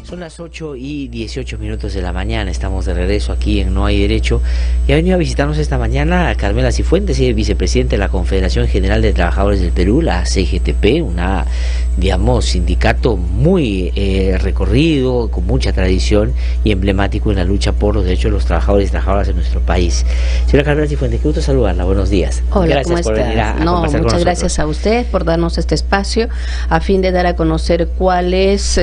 Son las 8:18 de la mañana, estamos de regreso aquí en No Hay Derecho y ha venido a visitarnos esta mañana a Carmela Cifuentes, vicepresidenta de la Confederación General de Trabajadores del Perú, la CGTP, una, digamos, sindicato muy recorrido, con mucha tradición y emblemático en la lucha por los derechos de los trabajadores y trabajadoras en nuestro país. Señora Carmela Cifuentes, qué gusto saludarla, buenos días. Hola, gracias ¿cómo por estás? venir a conversar con nosotros. Muchas gracias a usted por darnos este espacio a fin de dar a conocer cuál es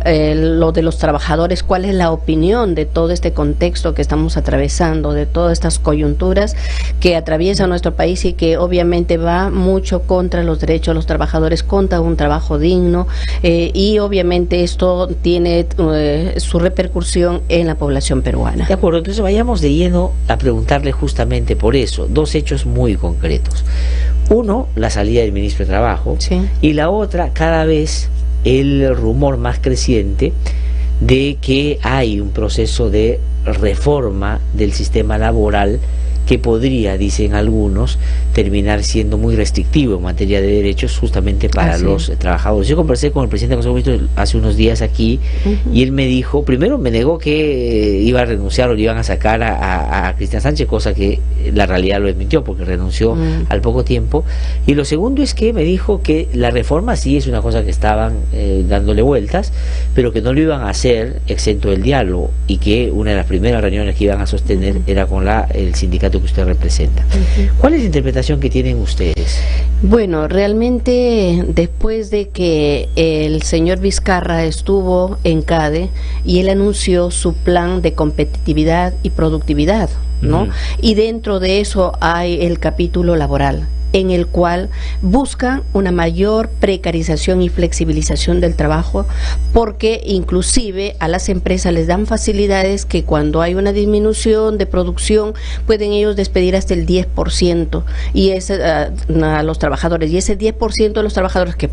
lo de los trabajadores, cuál es la opinión de todo este contexto que estamos atravesando, de todas estas coyunturas que atraviesan nuestro país y que obviamente va mucho contra los derechos de los trabajadores, contra un trabajo digno, y obviamente esto tiene su repercusión en la población peruana. De acuerdo, entonces vayamos de lleno a preguntarle justamente por eso, dos hechos muy concretos. Uno, la salida del ministro de Trabajo, Sí. Y la otra, cada vez el rumor más creciente de que hay un proceso de reforma del sistema laboral que podría, dicen algunos, terminar siendo muy restrictivo en materia de derechos justamente para los trabajadores. Yo conversé con el presidente del Consejo de Ministros hace unos días aquí y él me dijo, primero me negó que iba a renunciar o le iban a sacar a Cristian Sánchez, cosa que la realidad lo desmintió porque renunció al poco tiempo, y lo segundo es que me dijo que la reforma sí es una cosa que estaban dándole vueltas, pero que no lo iban a hacer exento del diálogo y que una de las primeras reuniones que iban a sostener era con el sindicato que usted representa. ¿Cuál es la interpretación que tienen ustedes? Bueno, realmente después de que el señor Vizcarra estuvo en CADE y él anunció su plan de competitividad y productividad, ¿no? Y dentro de eso hay el capítulo laboral, en el cual buscan una mayor precarización y flexibilización del trabajo, porque inclusive a las empresas les dan facilidades que cuando hay una disminución de producción pueden ellos despedir hasta el 10% y a los trabajadores, y ese 10% de los trabajadores que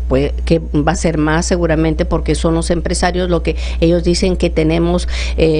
va a ser más seguramente porque son los empresarios lo que ellos dicen que tenemos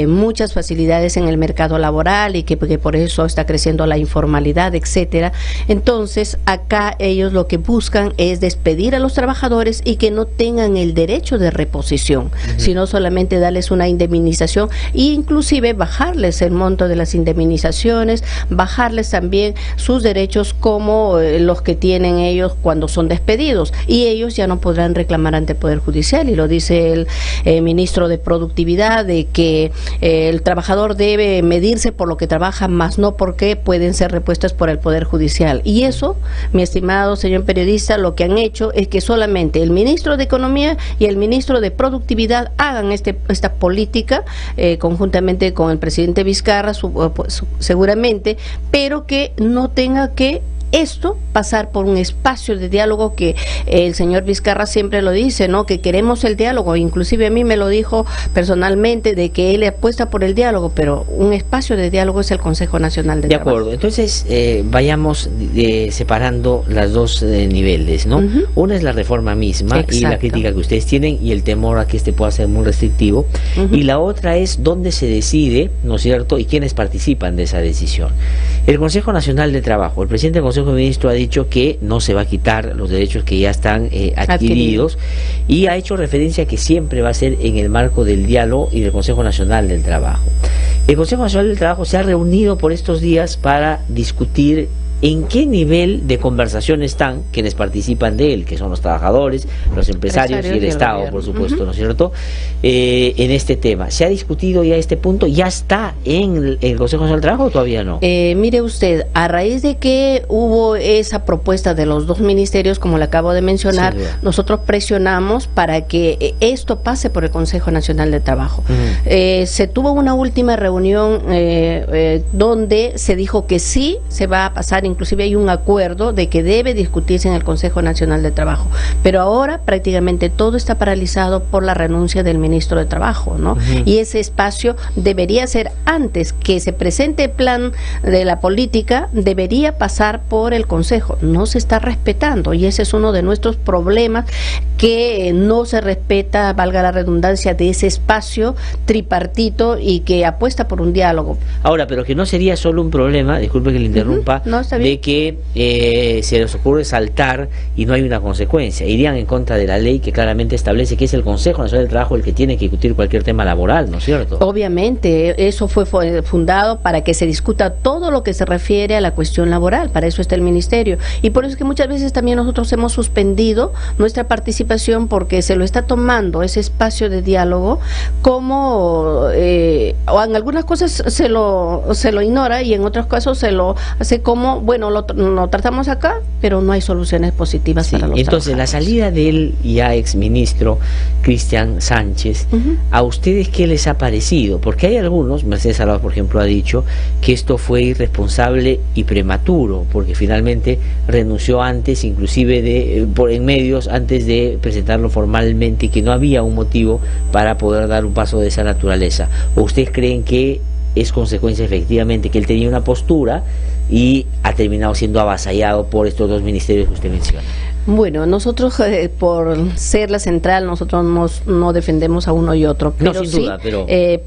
muchas facilidades en el mercado laboral y que por eso está creciendo la informalidad, etcétera. Entonces acá ellos lo que buscan es despedir a los trabajadores y que no tengan el derecho de reposición, sino solamente darles una indemnización e inclusive bajarles el monto de las indemnizaciones, bajarles también sus derechos como los que tienen ellos cuando son despedidos, y ellos ya no podrán reclamar ante el Poder Judicial, y lo dice el ministro de Productividad, de que el trabajador debe medirse por lo que trabaja, más no porque pueden ser repuestos por el Poder Judicial. Y eso, mi estimado señor periodista, lo que han hecho es que solamente el ministro de Economía y el ministro de Productividad hagan esta política conjuntamente con el presidente Vizcarra, seguramente, pero que no tenga que esto pasar por un espacio de diálogo, que el señor Vizcarra siempre lo dice, ¿no? Que queremos el diálogo, inclusive a mí me lo dijo personalmente, de que él apuesta por el diálogo, pero un espacio de diálogo es el Consejo Nacional de Trabajo. De acuerdo, entonces vayamos separando las dos niveles, ¿no? Una es la reforma misma. Exacto. Y la crítica que ustedes tienen y el temor a que este pueda ser muy restrictivo, y la otra es dónde se decide, ¿no es cierto?, y quiénes participan de esa decisión. El Consejo Nacional de Trabajo, el presidente del Consejo de Ministros ha dicho que no se va a quitar los derechos que ya están adquiridos, y ha hecho referencia a que siempre va a ser en el marco del diálogo y del Consejo Nacional del Trabajo. El Consejo Nacional del Trabajo se ha reunido por estos días para discutir en qué nivel de conversación están quienes participan de él, que son los trabajadores, los empresarios y el Estado, gobierno, por supuesto, ¿no es cierto?, en este tema. ¿Se ha discutido ya este punto? ¿Ya está en el Consejo Nacional del Trabajo o todavía no? Mire usted, a raíz de que hubo esa propuesta de los dos ministerios, como le acabo de mencionar, nosotros presionamos para que esto pase por el Consejo Nacional de Trabajo. Se tuvo una última reunión donde se dijo que sí se va a pasar, inclusive hay un acuerdo de que debe discutirse en el Consejo Nacional de Trabajo, pero ahora prácticamente todo está paralizado por la renuncia del ministro de Trabajo, ¿no? Y ese espacio debería ser, antes que se presente el plan de la política, debería pasar por el Consejo. No se está respetando, y ese es uno de nuestros problemas, que no se respeta, valga la redundancia, de ese espacio tripartito y que apuesta por un diálogo. Ahora, pero que no sería solo un problema, disculpe que le interrumpa, de que se les ocurre saltar y no hay una consecuencia. Irían en contra de la ley que claramente establece que es el Consejo Nacional del Trabajo el que tiene que discutir cualquier tema laboral, ¿no es cierto? Obviamente, eso fue fundado para que se discuta todo lo que se refiere a la cuestión laboral, para eso está el Ministerio. Y por eso es que muchas veces también nosotros hemos suspendido nuestra participación, porque se lo está tomando ese espacio de diálogo como, o en algunas cosas se lo ignora y en otros casos se lo hace como, bueno, lo tratamos acá, pero no hay soluciones positivas para los entonces, la salida del ya exministro Cristian Sánchez, ¿a ustedes qué les ha parecido? Porque hay algunos, Mercedes Alba, por ejemplo, ha dicho que esto fue irresponsable y prematuro, porque finalmente renunció antes, inclusive en medios, antes de presentarlo formalmente, y que no había un motivo para poder dar un paso de esa naturaleza. ¿O ustedes creen que es consecuencia efectivamente que él tenía una postura y ha terminado siendo avasallado por estos dos ministerios que usted menciona? Bueno, nosotros por ser la central, nosotros no defendemos a uno y otro, pero no, sin duda,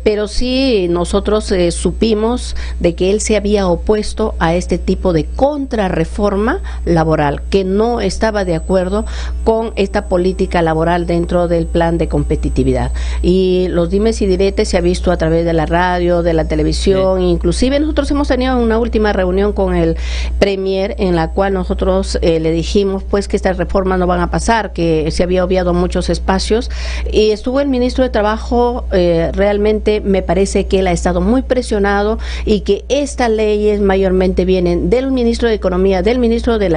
pero sí nosotros supimos de que él se había opuesto a este tipo de contrarreforma laboral, que no estaba de acuerdo con esta política laboral dentro del plan de competitividad. Y los dimes y diretes se ha visto a través de la radio, de la televisión, inclusive nosotros hemos tenido una última reunión con el Premier en la cual nosotros le dijimos pues que reformas no van a pasar, que se había obviado muchos espacios, y estuvo el ministro de Trabajo, realmente me parece que él ha estado muy presionado y que estas leyes mayormente vienen del ministro de Economía, del ministro de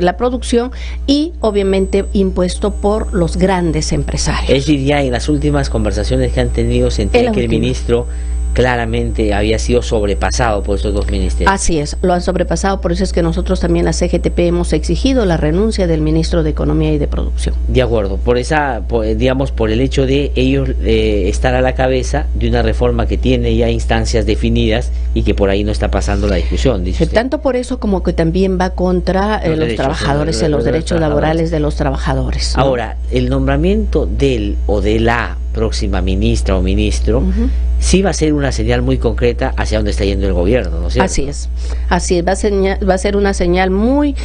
la Producción y obviamente impuesto por los grandes empresarios. Es decir, ya en las últimas conversaciones que han tenido sentía que el ministro claramente había sido sobrepasado por estos dos ministerios. Así es, lo han sobrepasado, por eso es que nosotros también la CGTP hemos exigido la renuncia del ministro de Economía y de Producción. De acuerdo, por el hecho de ellos estar a la cabeza de una reforma que tiene ya instancias definidas y que por ahí no está pasando la discusión, dice usted. Tanto por eso como que también va contra los trabajadores, los derechos laborales de los trabajadores, ¿no? Ahora, el nombramiento del o de la próxima ministra o ministro sí va a ser una señal muy concreta hacia dónde está yendo el gobierno, ¿no es cierto? Así es, va a ser una señal muy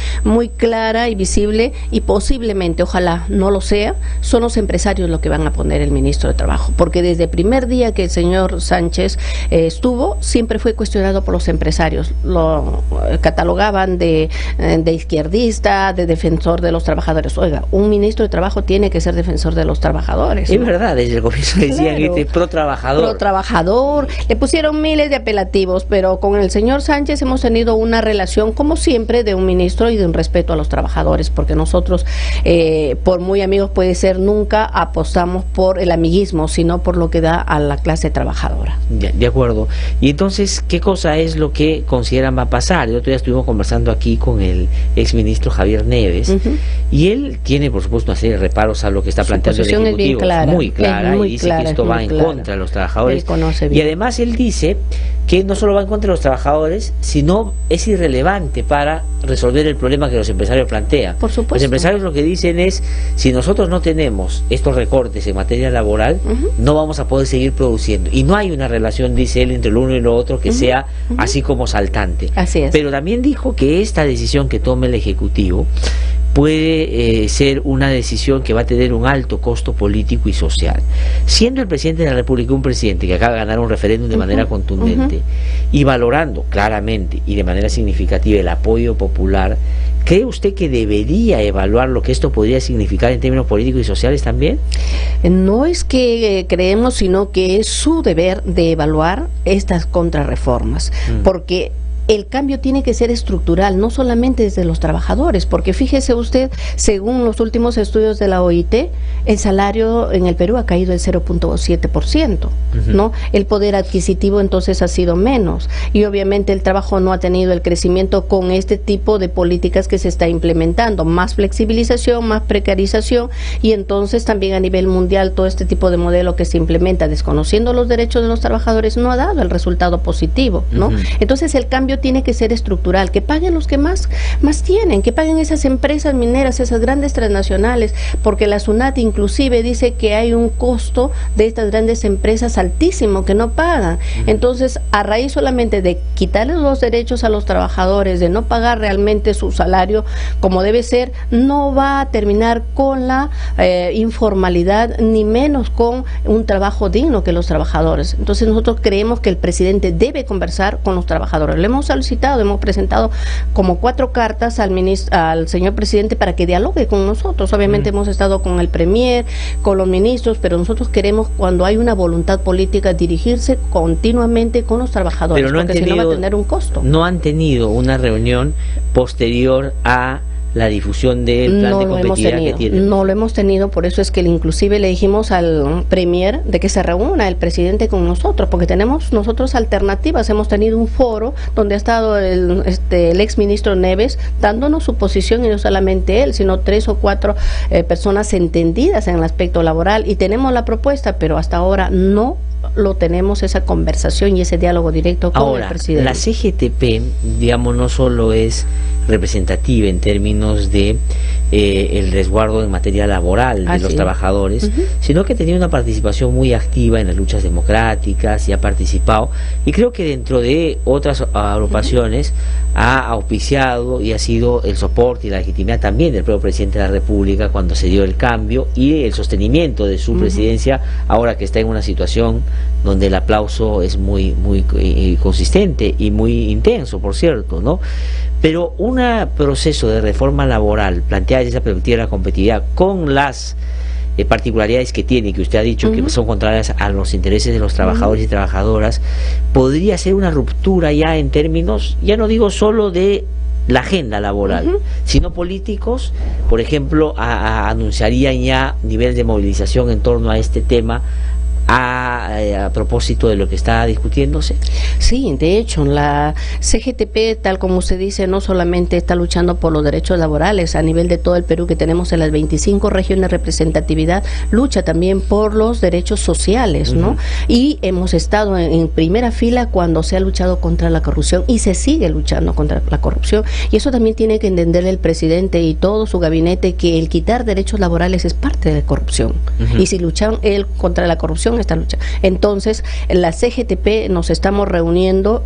clara y visible, y posiblemente, ojalá no lo sea, son los empresarios los que van a poner el ministro de Trabajo, porque desde el primer día que el señor Sánchez estuvo, siempre fue cuestionado por los empresarios, lo catalogaban de izquierdista, de defensor de los trabajadores. Oiga, un ministro de Trabajo tiene que ser defensor de los trabajadores, ¿no? Es verdad, desde el gobierno decían que pro trabajador, le pusieron miles de apelativos, pero con el señor Sánchez hemos tenido una relación, como siempre, de un ministro y de un respeto a los trabajadores, porque nosotros, por muy amigos puede ser, nunca apostamos por el amiguismo, sino por lo que da a la clase trabajadora. De acuerdo. Y entonces, ¿qué cosa es lo que consideran va a pasar? El otro día estuvimos conversando aquí con el exministro Javier Neves, y él tiene, por supuesto, una serie de reparos a lo que está planteando el Ejecutivo. Es bien clara, muy clara, y dice que esto va en contra de los trabajadores. Y además él dice que no solo va en contra de los trabajadores, sino es irrelevante para resolver el problema que los empresarios plantean. Por supuesto. Los empresarios lo que dicen es, si nosotros no tenemos estos recortes en materia laboral, no vamos a poder seguir produciendo. Y no hay una relación, dice él, entre lo uno y lo otro que sea así como saltante. Así es. Pero también dijo que esta decisión que tome el Ejecutivo puede ser una decisión que va a tener un alto costo político y social. Siendo el presidente de la República un presidente que acaba de ganar un referéndum de manera contundente y valorando claramente y de manera significativa el apoyo popular, ¿cree usted que debería evaluar lo que esto podría significar en términos políticos y sociales también? No es que creemos, sino que es su deber de evaluar estas contrarreformas, porque el cambio tiene que ser estructural, no solamente desde los trabajadores, porque fíjese usted, según los últimos estudios de la OIT, el salario en el Perú ha caído el 0.7%, ¿no? El poder adquisitivo entonces ha sido menos, y obviamente el trabajo no ha tenido el crecimiento con este tipo de políticas que se está implementando, más flexibilización, más precarización, y entonces también a nivel mundial todo este tipo de modelo que se implementa desconociendo los derechos de los trabajadores no ha dado el resultado positivo, ¿no? Entonces el cambio cambio tiene que ser estructural, que paguen los que más tienen, que paguen esas empresas mineras, esas grandes transnacionales, porque la SUNAT inclusive dice que hay un costo de estas grandes empresas altísimo que no pagan. Entonces, a raíz solamente de quitarles los derechos a los trabajadores, de no pagar realmente su salario como debe ser, no va a terminar con la informalidad, ni menos con un trabajo digno que los trabajadores. Entonces nosotros creemos que el presidente debe conversar con los trabajadores. Le hemos solicitado, hemos presentado como 4 cartas al señor presidente para que dialogue con nosotros. Obviamente hemos estado con el premier, con los ministros, pero nosotros queremos, cuando hay una voluntad política, dirigirse continuamente con los trabajadores, pero no porque si no va a tener un costo. No han tenido una reunión posterior a la difusión del plan de competitividad que tienen. No lo hemos tenido, por eso es que inclusive le dijimos al premier de que se reúna el presidente con nosotros, porque tenemos nosotros alternativas. Hemos tenido un foro donde ha estado el ex ministro Neves dándonos su posición, y no solamente él, sino 3 o 4 personas entendidas en el aspecto laboral, y tenemos la propuesta, pero hasta ahora no lo tenemos, esa conversación y ese diálogo directo con el presidente. La CGTP, digamos, no solo es representativa en términos de el resguardo en materia laboral de los trabajadores, sino que tenía una participación muy activa en las luchas democráticas y ha participado, y creo que dentro de otras agrupaciones ha auspiciado y ha sido el soporte y la legitimidad también del propio presidente de la República cuando se dio el cambio y el sostenimiento de su presidencia, ahora que está en una situación donde el aplauso es muy consistente y muy intenso, por cierto, ¿no? Pero un proceso de reforma laboral planteada desde esa perspectiva de la competitividad, con las particularidades que tiene, que usted ha dicho que son contrarias a los intereses de los trabajadores y trabajadoras, podría ser una ruptura ya en términos, ya no digo solo de la agenda laboral, sino políticos. Por ejemplo, anunciarían ya niveles de movilización en torno a este tema a propósito de lo que está discutiéndose. Sí, de hecho, la CGTP, tal como usted dice, no solamente está luchando por los derechos laborales a nivel de todo el Perú, que tenemos en las 25 regiones de representatividad, lucha también por los derechos sociales, ¿no? Y hemos estado en primera fila cuando se ha luchado contra la corrupción, y se sigue luchando contra la corrupción, y eso también tiene que entender el presidente y todo su gabinete, que el quitar derechos laborales es parte de la corrupción, y si luchan él contra la corrupción, esta lucha. Entonces, la CGTP nos estamos reuniendo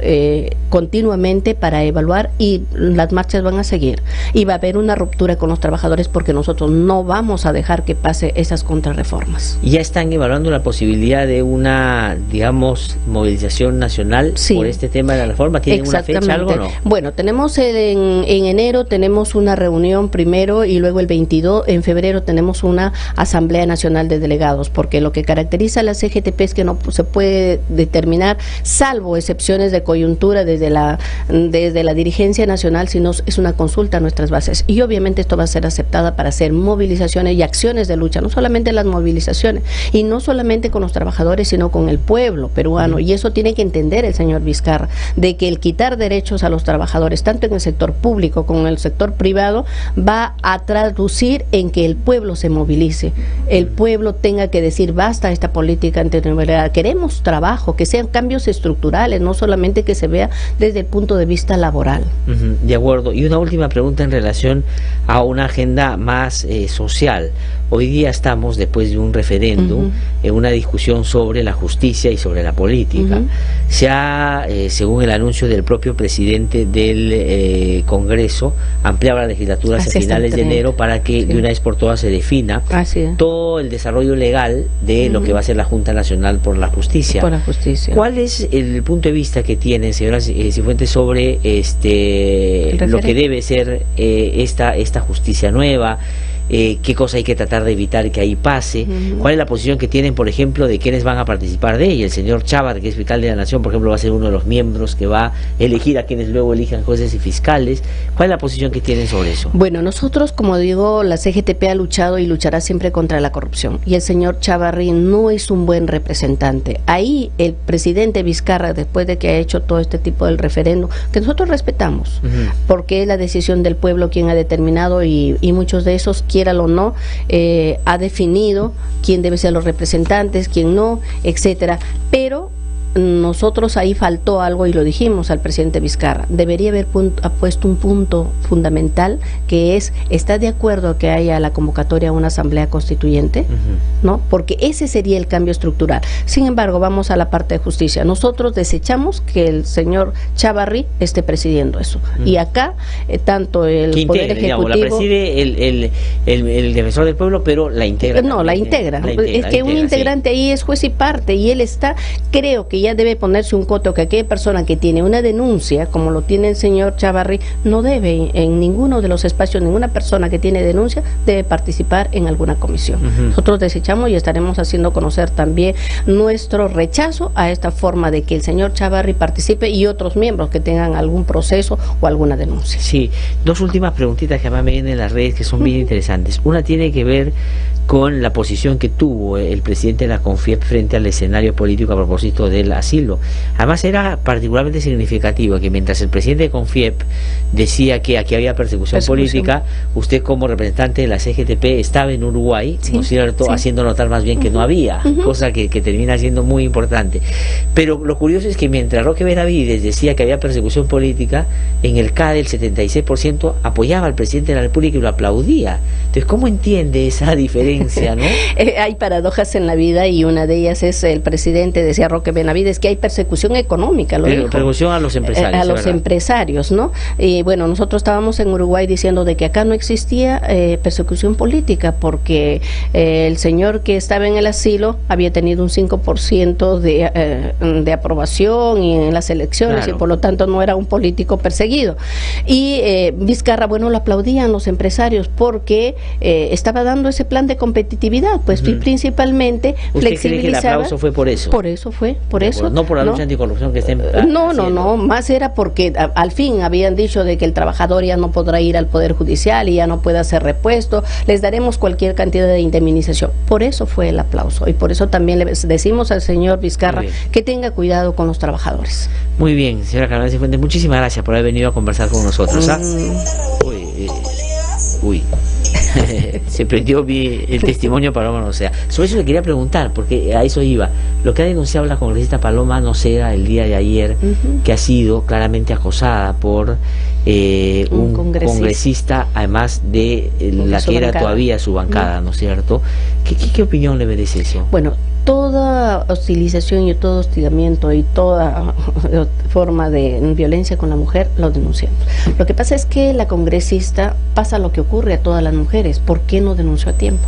continuamente para evaluar, y las marchas van a seguir, y va a haber una ruptura con los trabajadores, porque nosotros no vamos a dejar que pase esas contrarreformas. ¿Ya están evaluando la posibilidad de una, digamos, movilización nacional por este tema de la reforma? ¿Tienen una fecha, algo o no? Bueno, tenemos en enero tenemos una reunión primero, y luego el 22 en febrero tenemos una Asamblea Nacional de Delegados, porque lo que caracteriza a la CGTP es que no se puede determinar, salvo excepciones de coyuntura desde la dirigencia nacional, sino es una consulta a nuestras bases, y obviamente esto va a ser aceptada para hacer movilizaciones y acciones de lucha, no solamente las movilizaciones, y no solamente con los trabajadores, sino con el pueblo peruano, y eso tiene que entender el señor Vizcarra, de que el quitar derechos a los trabajadores, tanto en el sector público como en el sector privado, va a traducir en que el pueblo se movilice, el pueblo tenga que decir basta a esta política antineoliberal. Queremos trabajo, que sean cambios estructurales, no solamente que se vea desde el punto de vista laboral. De acuerdo. Y una última pregunta en relación a una agenda más social. Hoy día estamos, después de un referéndum, en una discusión sobre la justicia y sobre la política. Se ha, según el anuncio del propio presidente del Congreso, ampliado la legislatura hacia finales de enero para que de una vez por todas se defina todo el desarrollo legal de lo que va a ser la Junta Nacional por la Justicia. ¿Cuál es el punto de vista que tienen, señora Cifuentes, sobre lo que debe ser esta justicia nueva? ¿Qué cosa hay que tratar de evitar que ahí pase? ¿Cuál es la posición que tienen, por ejemplo, de quienes van a participar de ella? El señor Chávez, que es fiscal de la Nación, por ejemplo, va a ser uno de los miembros que va a elegir a quienes luego elijan jueces y fiscales. ¿Cuál es la posición que tienen sobre eso? Bueno, nosotros, como digo, la CGTP ha luchado y luchará siempre contra la corrupción, y el señor Chavarri no es un buen representante. Ahí el presidente Vizcarra, después de que ha hecho todo este tipo del referéndum, que nosotros respetamos, porque es la decisión del pueblo quien ha determinado, y muchos de esos, quiéralo o no, ha definido quién debe ser los representantes, quién no, etcétera. Pero nosotros ahí faltó algo y lo dijimos al presidente Vizcarra. Debería haber puesto un punto fundamental, que es: ¿está de acuerdo a que haya la convocatoria a una asamblea constituyente? ¿No? Porque ese sería el cambio estructural. Sin embargo, vamos a la parte de justicia. Nosotros desechamos que el señor Chávarri esté presidiendo eso. Y acá, tanto el Poder Ejecutivo... Digamos, la preside el defensor del pueblo, pero la integra. No, la integra. Es que un integrante ahí es juez y parte, y él está, creo que ya debe ponerse un coto, que aquella persona que tiene una denuncia, como lo tiene el señor Chávarri, no debe en ninguno de los espacios, ninguna persona que tiene denuncia debe participar en alguna comisión. Nosotros desechamos y estaremos haciendo conocer también nuestro rechazo a esta forma de que el señor Chávarri participe y otros miembros que tengan algún proceso o alguna denuncia. Sí, dos últimas preguntitas que además me vienen en las redes que son bien interesantes. Una tiene que ver con la posición que tuvo el presidente de la CONFIEP frente al escenario político a propósito del asilo. Además era particularmente significativo que mientras el presidente de CONFIEP decía que aquí había persecución política, usted como representante de la CGTP estaba en Uruguay, ¿no es cierto?, haciendo notar más bien que no había, cosa que termina siendo muy importante. Pero lo curioso es que mientras Roque Benavides decía que había persecución política, en el CADE el 76% apoyaba al presidente de la República y lo aplaudía. Entonces, ¿cómo entiende esa diferencia? ¿No? Hay paradojas en la vida, y una de ellas es: el presidente, decía Roque Benavides, que hay persecución económica, persecución a los empresarios. A los empresarios, ¿no? Y bueno, nosotros estábamos en Uruguay diciendo de que acá no existía persecución política, porque el señor que estaba en el asilo había tenido un 5% de aprobación y en las elecciones, y por lo tanto no era un político perseguido. Y Vizcarra, bueno, lo aplaudían los empresarios porque estaba dando ese plan de competitividad, pues principalmente flexibilizaba. ¿Usted cree que el aplauso fue por eso? Por eso fue, por eso. No por la lucha anticorrupción que estén No, más era porque al fin habían dicho de que el trabajador ya no podrá ir al Poder Judicial y ya no puede hacer repuesto, les daremos cualquier cantidad de indemnización. Por eso fue el aplauso, y por eso también le decimos al señor Vizcarra que tenga cuidado con los trabajadores. Muy bien, señora Carolina Cifuentes, muchísimas gracias por haber venido a conversar con nosotros. Se prendió el testimonio Paloma Noceda. Sobre eso le quería preguntar, porque a eso iba. Lo que ha denunciado la congresista Paloma Noceda el día de ayer, que ha sido claramente acosada por un congresista, además de la que era todavía su bancada, ¿no es cierto? ¿Qué opinión le merece eso? Bueno, toda hostilización y todo hostigamiento y toda forma de violencia con la mujer lo denunciamos. Lo que pasa es que la congresista pasa lo que ocurre a todas las mujeres. ¿Por qué no denunció a tiempo?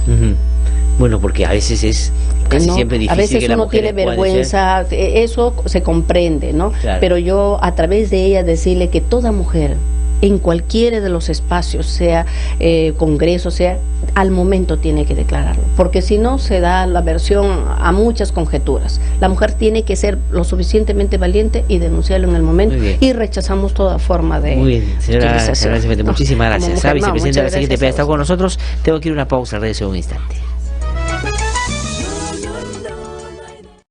Bueno, porque a veces es casi siempre difícil. A veces que uno tiene vergüenza, eso se comprende, ¿no? Claro. Pero yo, a través de ella, decirle que toda mujer, en cualquiera de los espacios, sea congreso, sea, al momento tiene que declararlo, porque si no se da la versión a muchas conjeturas. La mujer tiene que ser lo suficientemente valiente y denunciarlo en el momento, y rechazamos toda forma de... Muy bien, señora, muchísimas gracias. Vicepresidenta de la CGTP ha estado con nosotros. Tengo que ir a una pausa, regreso en un instante.